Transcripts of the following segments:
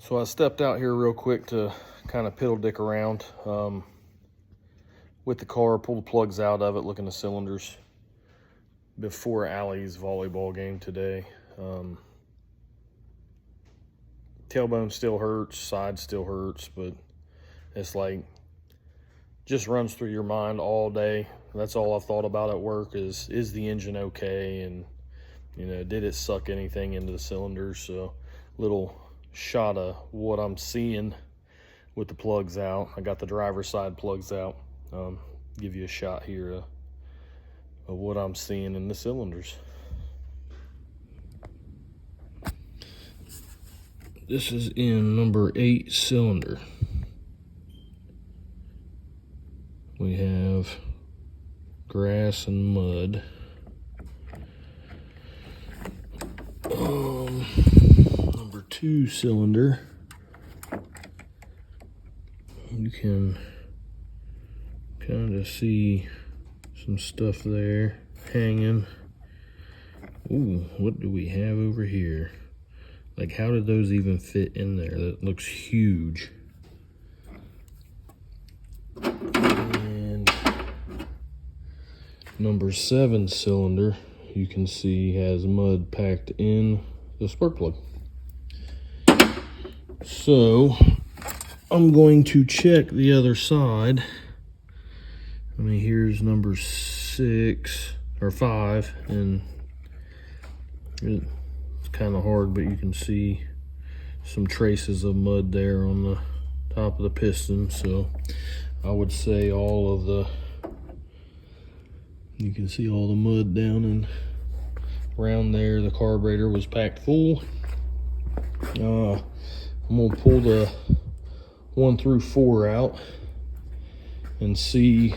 So I stepped out here real quick to kind of piddle dick around with the car, pull the plugs out of it, look in the cylinders before Allie's volleyball game today. Tailbone still hurts, side still hurts, but it's like just runs through your mind all day. That's all I've thought about at work is the engine okay, and you know, did it suck anything into the cylinders? So little shot of what I'm seeing with the plugs out. I got the driver's side plugs out. Give you a shot here of what I'm seeing in the cylinders. This is in number 8 cylinder. We have grass and mud. Number 2 cylinder. You can kind of see some stuff there hanging. Ooh, what do we have over here? Like, how did those even fit in there? That looks huge. And number 7 cylinder, you can see has mud packed in the spark plug. So I'm going to check the other side. I mean, here's number 6 or 5, and it's kind of hard, but you can see some traces of mud there on the top of the piston. So I would say all of the, you can see all the mud down and around there. The carburetor was packed full. I'm gonna pull the 1 through 4 out and see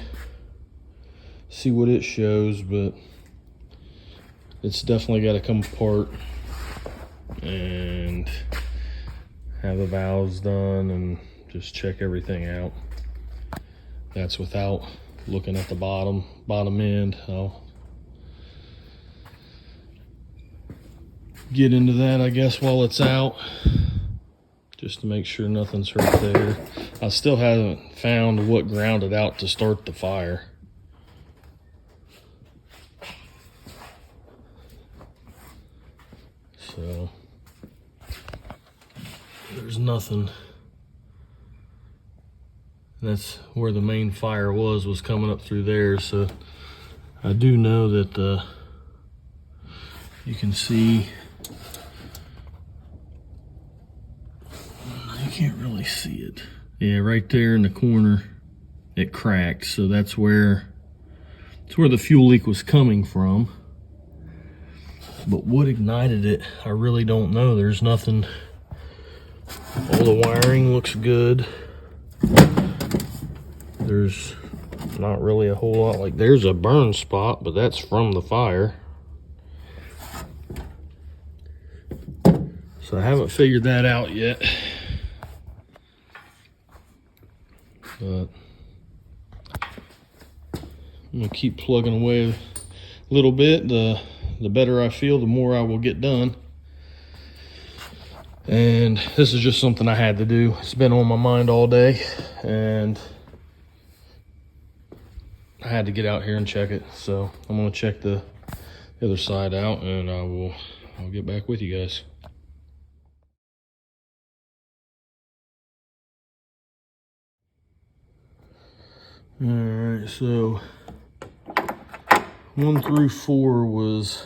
what it shows, but it's definitely got to come apart and have the valves done and just check everything out. That's without looking at the bottom end. I'll get into that, I guess, while it's out, just to make sure nothing's hurt there. I still haven't found what grounded out to start the fire. So there's nothing. That's where the main fire was coming up through there. So I do know that you can see, you can't really see it. Yeah, right there in the corner, it cracked. So that's where the fuel leak was coming from. But what ignited it, I really don't know. There's nothing. All the wiring looks good. There's not really a whole lot. Like, there's a burn spot, but that's from the fire. So I haven't figured that out yet. But I'm gonna keep plugging away a little bit. The better I feel, the more I will get done. And this is just something I had to do. It's been on my mind all day, and I had to get out here and check it. So I'm gonna check the other side out, and I'll get back with you guys. All right, so 1 through 4 was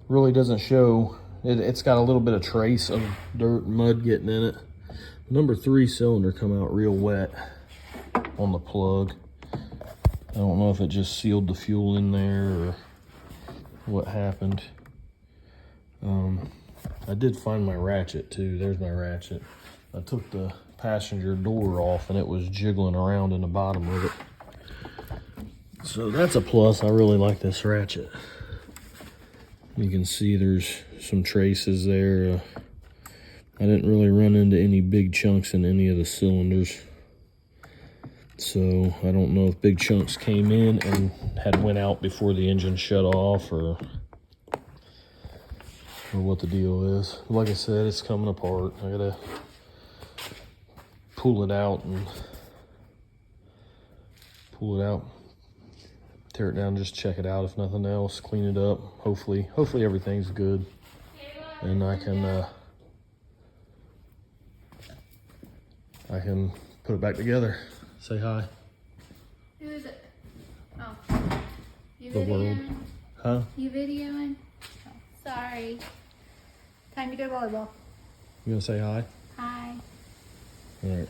really doesn't show. It's got a little bit of trace of dirt and mud getting in it. Number 3 cylinder come out real wet on the plug. I don't know if it just sealed the fuel in there or what happened. I did find my ratchet too. There's my ratchet. I took the passenger door off and it was jiggling around in the bottom of it. So that's a plus. I really like this ratchet. You can see there's some traces there. I didn't really run into any big chunks in any of the cylinders. So I don't know if big chunks came in and had went out before the engine shut off, or or what the deal is. Like I said, it's coming apart. I gotta pull it out, tear it down, just check it out if nothing else, clean it up. Hopefully everything's good, and I can put it back together. Say hi. Who is it? Oh, you The world. videoing? Huh? You videoing? Oh, sorry. Time to go volleyball. You gonna say hi? Hi. All right.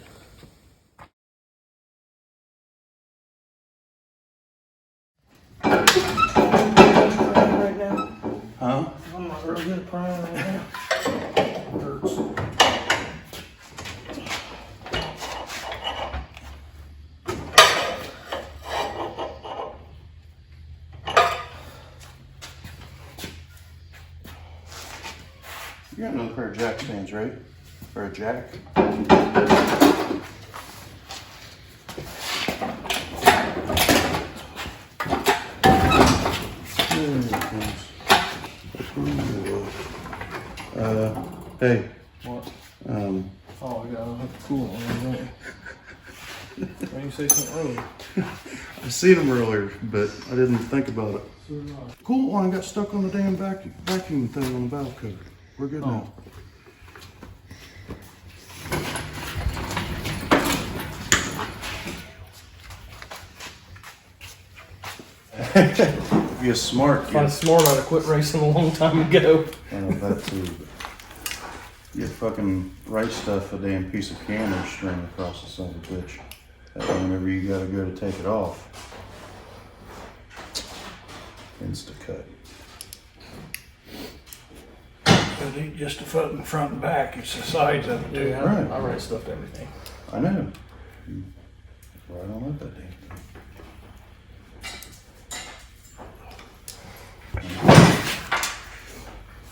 Right now? Huh? I'm not real good at crying right now. Hurts. You got another pair of jack stands, right? Or a jack? Hey. What? Um, Oh, I got a cool one, right? Why you say something earlier? I seen them earlier, but I didn't think about it. Cool line got stuck on the damn vacuum thing on the valve cover. We're good now. Be a smart If I was smart, I'd have quit racing a long time ago. I know that too. You fucking write stuff a damn piece of camera string across the son of a bitch. That way whenever you gotta go to take it off, Insta-cut. It ain't just the fucking front and back, it's the sides of it too. Yeah, Right. I write stuff to everything. I know. You right on up that damn thing.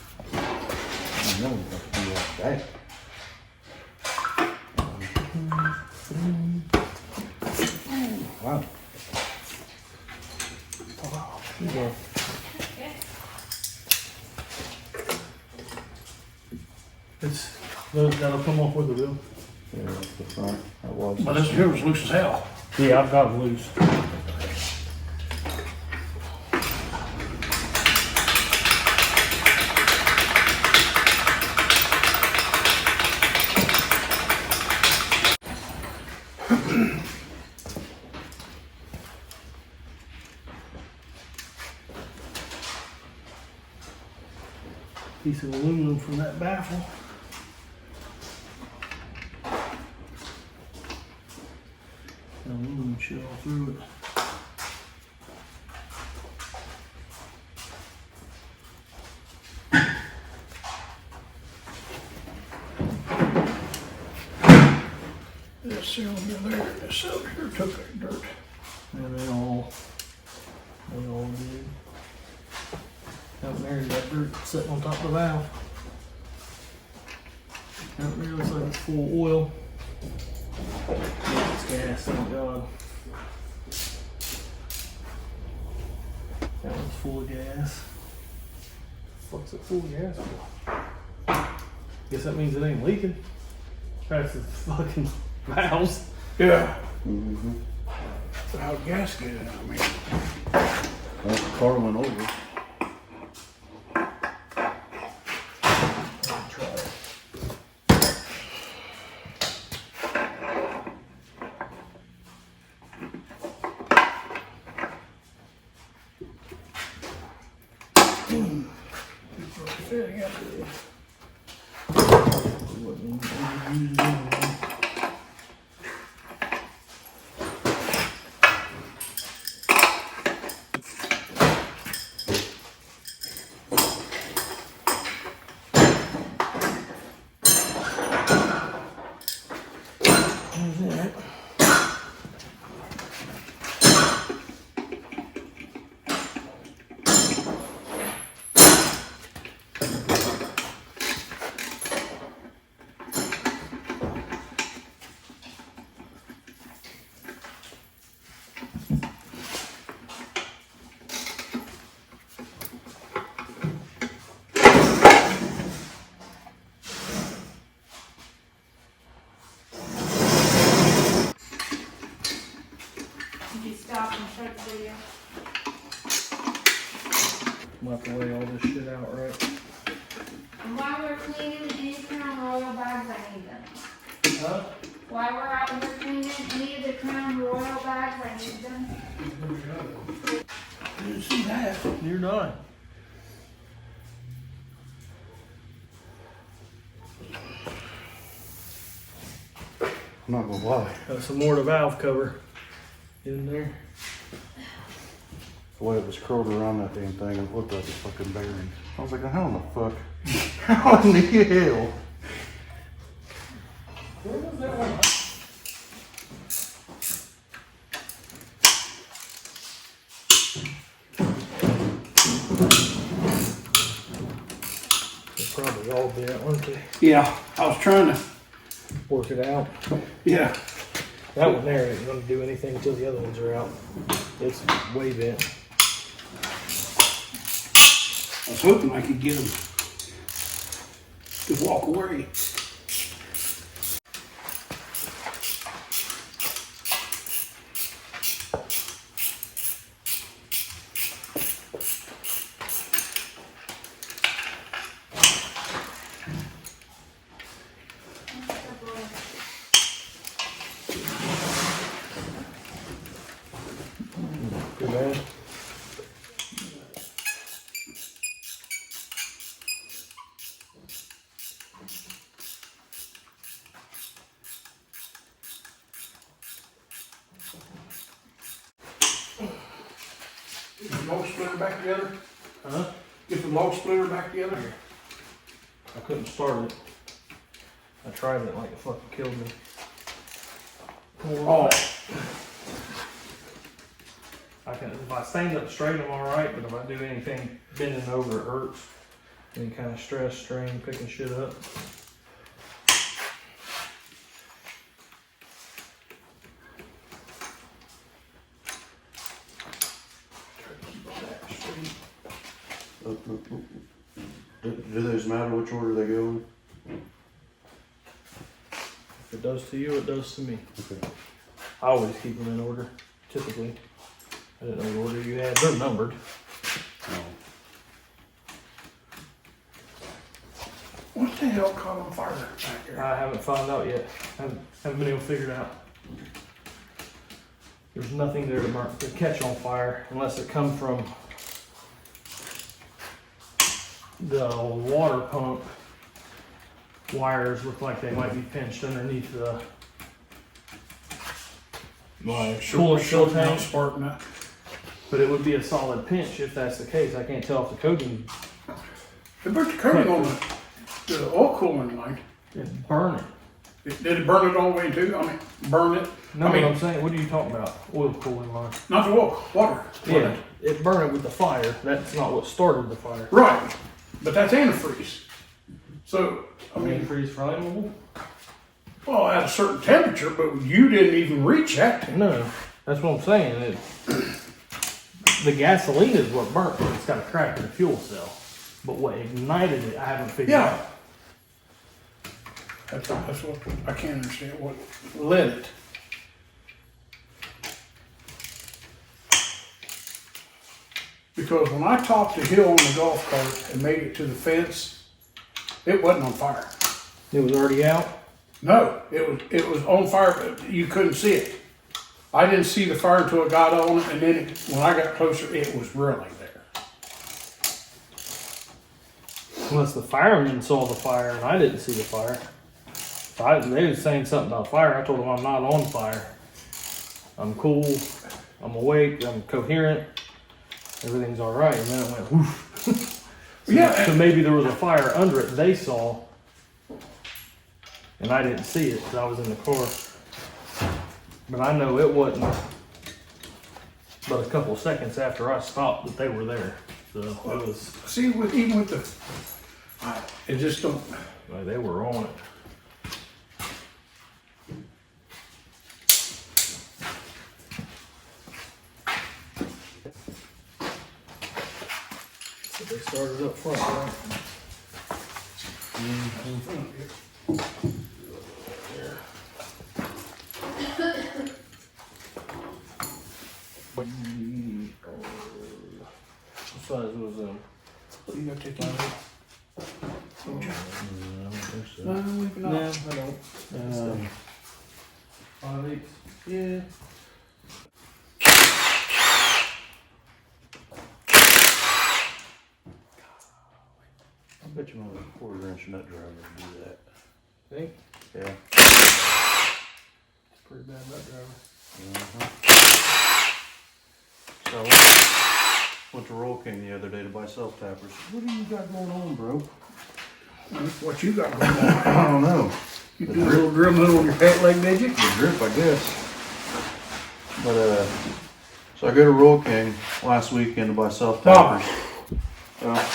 I know you have to be like that. Wow. Yeah. That'll come off with the wheel. Yeah, that's the front. That was. But this here was loose as hell. Yeah, I've got it loose. Piece of aluminum from that baffle. Aluminum shit all through it. This cylinder there, this cylinder here took that dirt. And they all did. Out there, you got dirt sitting on top of the valve. Out there, looks like it's full of oil. Yeah, it's gas, thank God. That one's full of gas. What's it full of gas for? Guess that means it ain't leaking. That's the fucking valves. Yeah, Mm-hmm. how gas get in, I mean. Well, the car went over. Try it. Fitting up. to lay all this shit out right. And while we're cleaning, any Crown Royal bags, I need them. Huh? While we're out here cleaning, any of the Crown Royal bags, I need them. Didn't see that. You're done. I'm not gonna lie. Got some more of the valve cover in there. The way it was curled around that damn thing, it looked like a fucking bearing. I was like, how in the fuck? How in the hell? Where was that one? They'll probably all be at one day. Yeah, I was trying to, Work it out. yeah. That one there ain't gonna do anything until the other ones are out. It's way bent. I was hoping I could get them to walk away. Too bad. Get the log splitter back together. Huh? Get the log splitter back together. I couldn't start it. I tried it like it fucking killed me. Oh, If I stand up straight, I'm alright, but if I do anything bending over, it hurts. Any kind of stress, strain, picking shit up. Try to keep my back straight. Do those matter which order they go in? If it does to you, it does to me. Okay. I always keep them in order, typically. I didn't know the order you had. They're numbered. what the hell caught on fire back there? I haven't found out yet. Haven't been able to figure it out. There's nothing there to catch on fire unless it comes from the water pump wires. Look like they might be pinched underneath the cooler fill tank. Sparking that. But it would be a solid pinch if that's the case. I can't tell if the coating They burnt the coating on the oil cooling line. did burn it. Did it burn it all the way too? I mean, burn it? No, I mean, what I'm saying, what are you talking about? Oil cooling line. not the oil, water. Yeah, it burned it with the fire. That's not what started the fire. Right, but that's antifreeze. So, I mean, Freeze flammable? well, at a certain temperature, but you didn't even reach that. No, that's what I'm saying. The gasoline is what burnt it. It's got a crack in the fuel cell. But what ignited it, I haven't figured Yeah. out. That's what, I can't understand what lit it. Because when I topped the hill on the golf cart and made it to the fence, it wasn't on fire. It was already out? No, it was on fire, but you couldn't see it. I didn't see the fire until it got on, and then when I got closer, it was really there. Unless the firemen saw the fire and I didn't see the fire. They was saying something about fire. I told them I'm not on fire. I'm cool. I'm awake. I'm coherent. Everything's all right. And then it went whoosh. Yeah. So maybe there was a fire under it they saw, and I didn't see it because I was in the car. But I know it wasn't but a couple seconds after I stopped that they were there. So it was See, even with the, it just don't. like they were on it. So they started up front, right? What size was them? You gotta take it. Don't you? I don't think so. No, maybe not. No, I don't. 5/8. Yeah. I bet you my 1/4-inch nut driver would do that. Think? Yeah. It's pretty bad nut driver. So I went to Roll King the other day to buy self tappers. What do you got going on, bro? What you got going on? I don't know. You do a little dribbling on your pant leg, did you? The drip, I guess. But so I go to Roll King last weekend to buy self tappers.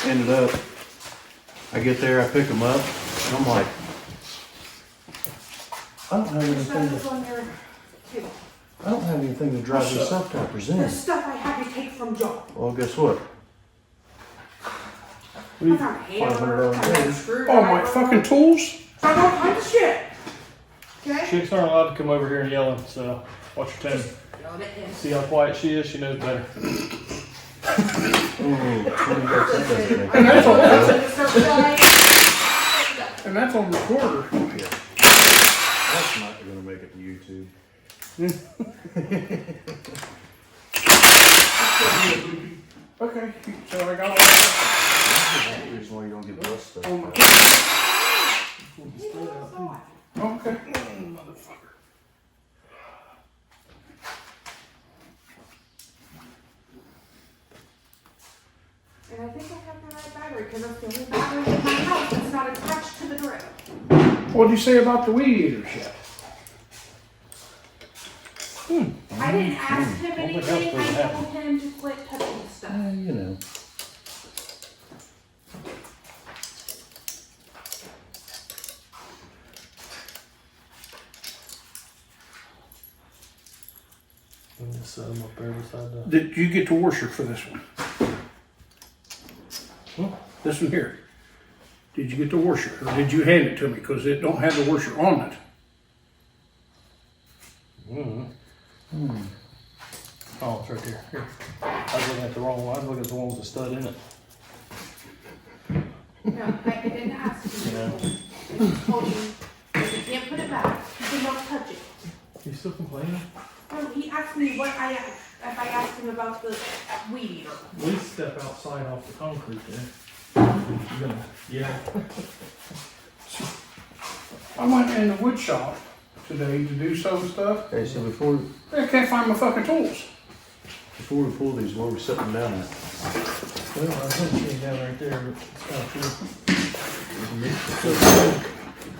Ended up, I get there, I pick them up, and I'm like, I don't have anything to drive these self tappers in. The stuff I had to take from John. Well, guess what? I found a hammer, I found a screwdriver. Oh, my fucking tools? I got all kinds of shit. Okay? Chicks aren't allowed to come over here and yelling, so watch your tone. Got it in. See how quiet she is? She knows better. And that's on, and that's on recorder. That's not gonna make it to YouTube. Okay, so I got all that. That's the reason why you don't get bus stuff. Okay. Motherfucker. And I think I have the right battery because that's the only battery in my house that's not attached to the drill. What'd you say about the weed eater shit? I didn't ask him think that's anything. what I happened. told him to quit touching stuff. You know. Just set them up there beside the. Did you get the washer for this one? This one here. Did you get the washer, or did you hand it to me? Because it don't have the washer on it. Oh, it's right there. Here. I was looking at the wrong one. I was looking at the one with the stud in it. No, I didn't ask him. You know? I just told him if you can't put it back, you cannot touch it. You still complaining? Oh, he asked me if I asked him about the weed eater. At least step outside off the concrete there. You're gonna, yeah. I went in the wood shop today to do some stuff. Okay, so before I can't find my fucking tools. we pull these, where are we setting them down at? Well, I think it's down right there, but it's kind of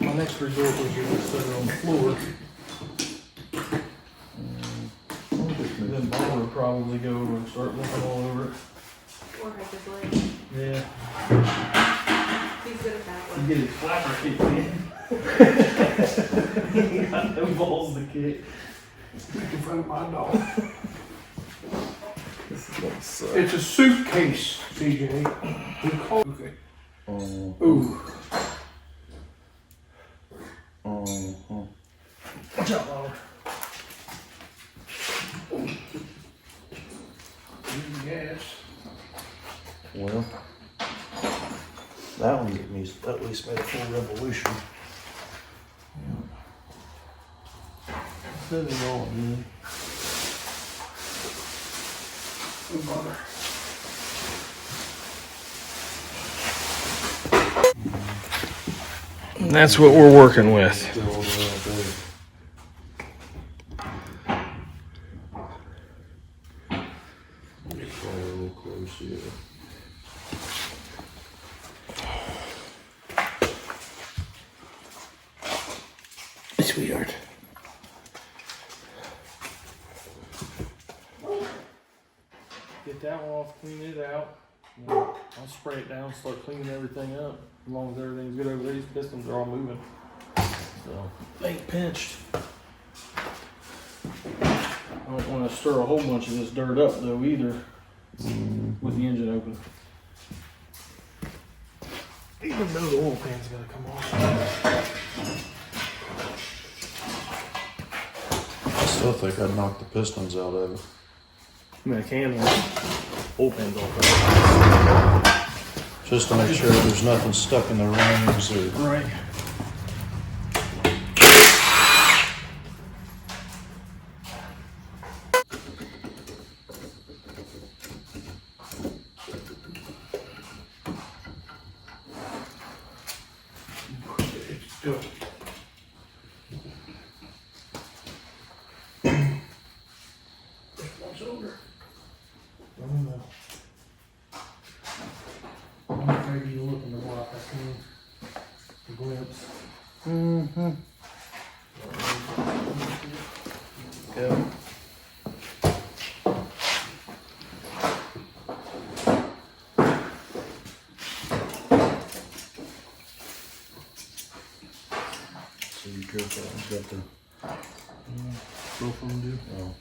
true. My next resort was to just set it on the floor. Then Bob would probably go over and start looking all over it. Or have his leg. Yeah. He's good at that You one. get his flapper kicked in. He got no balls to kick. In front of my dog. It's a suitcase, CJ. Okay. Ooh. Watch out, Oliver. Yes. Well, that one at least made a full revolution. Says it all, man. No bother. And that's what we're working with. Still all the way up there. Probably a little close, yeah. Sweetheart. Get that one off, clean it out. And then I'll spray it down, start cleaning everything up. As long as everything's good over there, these pistons are all moving. So, they ain't pinched. I don't want to stir a whole bunch of this dirt up though either, with the engine open. Even though the oil pan's gotta come off. I still think I'd knock the pistons out of it. I mean, I can, oil pan's off. Just to make sure there's nothing stuck in the rings or. Right. It's good. One's over. I don't know. I'm afraid you look in the block. I seen a glimpse. Mm-hmm. Yeah. So you careful, you got the. Both of them do. Oh.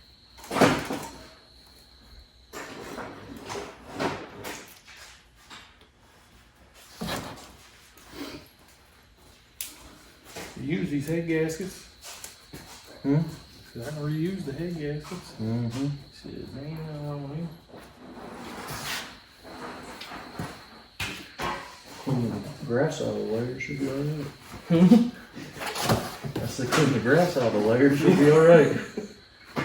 Use these head gaskets. Hmm? Cause I can reuse the head gaskets. Mm-hmm. Shit, man, I don't know. Clean the grass out of the layer, should be alright. I said clean the grass out of the layer, should be alright. I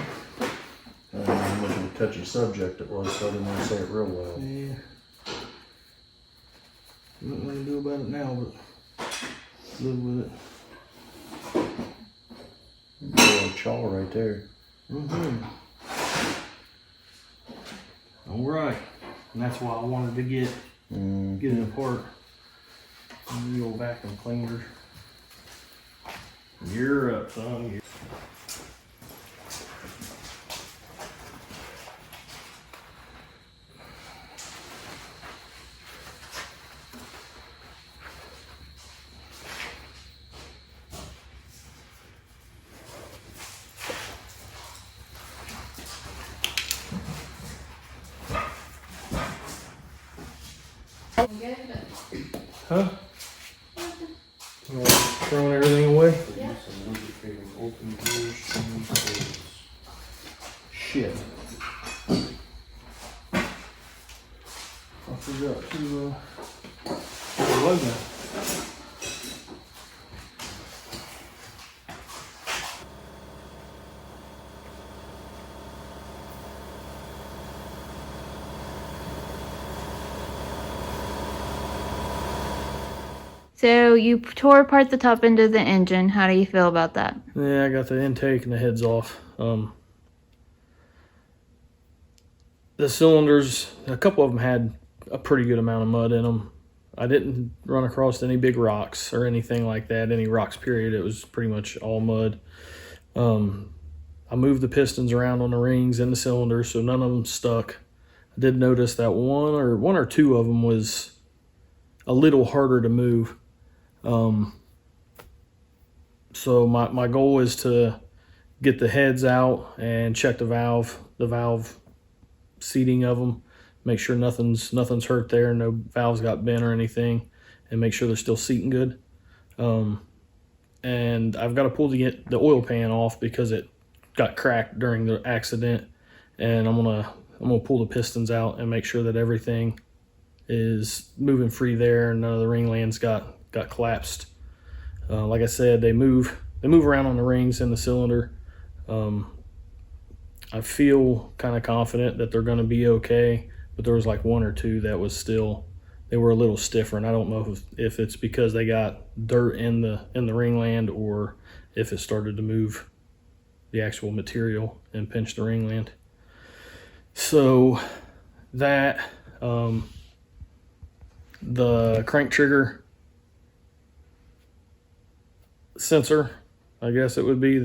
don't know how much of a touchy subject it was, so I didn't want to say it real well. Yeah. Nothing I can do about it now, but live with it. Little chaw right there. Mm-hmm. All right, and that's why I wanted to get it apart. And the old vacuum cleaner. You're up, son. Huh? Throwing everything away? Yeah. Shit. I forgot to load that. So you tore apart the top end of the engine. How do you feel about that? Yeah, I got the intake and the heads off. The cylinders, a couple of them had a pretty good amount of mud in them. I didn't run across any big rocks or anything like that, any rocks period. It was pretty much all mud. I moved the pistons around on the rings and the cylinders, so none of them stuck. I did notice that one or two of them was a little harder to move. So my goal is to get the heads out and check the valve seating of them, make sure nothing's hurt there, no valves got bent or anything, and make sure they're still seating good. And I've got to pull the oil pan off because it got cracked during the accident, and I'm gonna pull the pistons out and make sure that everything is moving free there, and none of the ring lands got collapsed. Like I said, they move around on the rings in the cylinder. I feel kind of confident that they're going to be okay, but there was like one or two that was still, they were a little stiffer, and I don't know if it's because they got dirt in the ring land or if it started to move the actual material and pinch the ring land. So that the crank trigger sensor, I guess it would be,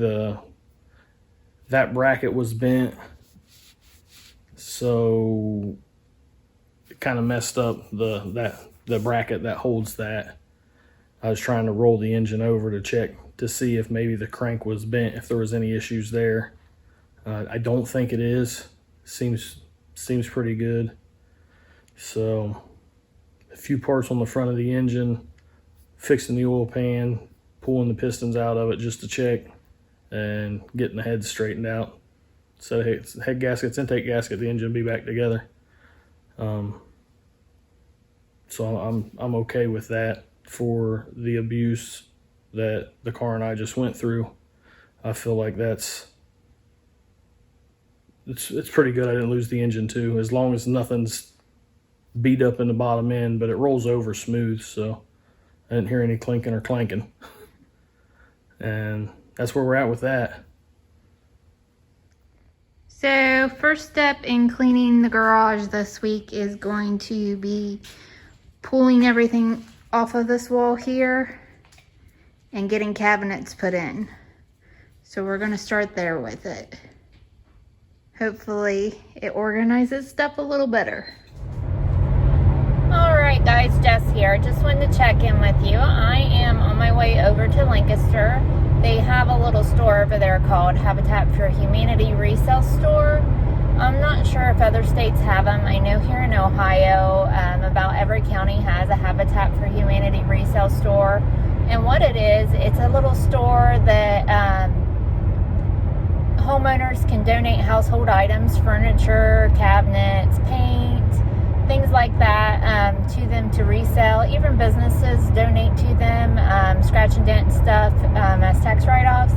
that bracket was bent, so it kind of messed up the bracket that holds that. I was trying to roll the engine over to check to see if maybe the crank was bent, if there was any issues there. I don't think it is. Seems pretty good. So a few parts on the front of the engine, fixing the oil pan, pulling the pistons out of it just to check, and getting the head straightened out. So head gaskets, intake gasket, the engine will be back together. So I'm okay with that for the abuse that the car and I just went through. I feel like it's pretty good. I didn't lose the engine too, as long as nothing's beat up in the bottom end, but it rolls over smooth, so I didn't hear any clinking or clanking. And that's where we're at with that. So first step in cleaning the garage this week is going to be pulling everything off of this wall here and getting cabinets put in. So we're going to start there with it. Hopefully it organizes stuff a little better. Alright guys, Jess here. Just wanted to check in with you. I am on my way over to Lancaster. They have a little store over there called Habitat for Humanity Resale Store. I'm not sure if other states have them. I know here in Ohio, about every county has a Habitat for Humanity resale store. And what it is, it's a little store that homeowners can donate household items, furniture, cabinets, paint, things like that, to them to resell. Even businesses donate to them, scratch and dent stuff as tax write-offs.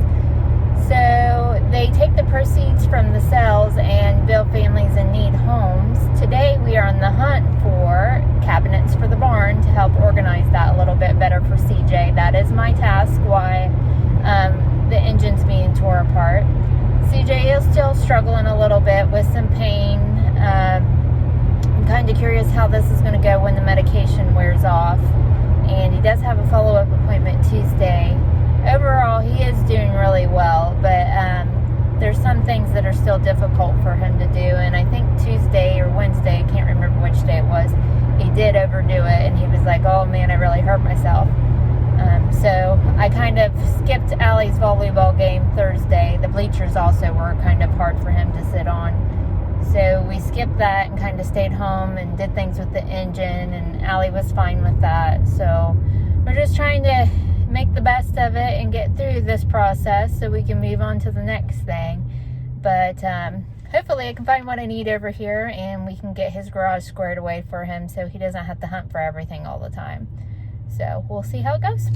So they take the proceeds from the sales and build families in need homes. Today we are on the hunt for cabinets for the barn to help organize that a little bit better for CJ. That is my task while the engine's being tore apart. CJ is still struggling a little bit with some pain. I'm kind of curious how this is going to go when the medication wears off. And he does have a follow-up appointment Tuesday. Overall, he is doing really well, but there's some things that are still difficult for him to do. And I think Tuesday or Wednesday, I can't remember which day it was, he did overdo it. And he was like, oh man, I really hurt myself. So I kind of skipped Allie's volleyball game Thursday. The bleachers also were kind of hard for him to sit on. So we skipped that and kind of stayed home and did things with the engine, and Allie was fine with that. So we're just trying to make the best of it and get through this process so we can move on to the next thing. But hopefully I can find what I need over here and we can get his garage squared away for him so he doesn't have to hunt for everything all the time. So we'll see how it goes.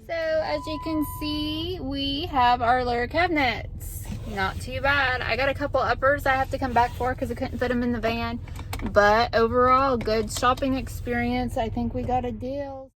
So as you can see, we have our lower cabinets. Not too bad. I got a couple uppers I have to come back for because I couldn't fit them in the van. But overall, good shopping experience. I think we got a deal.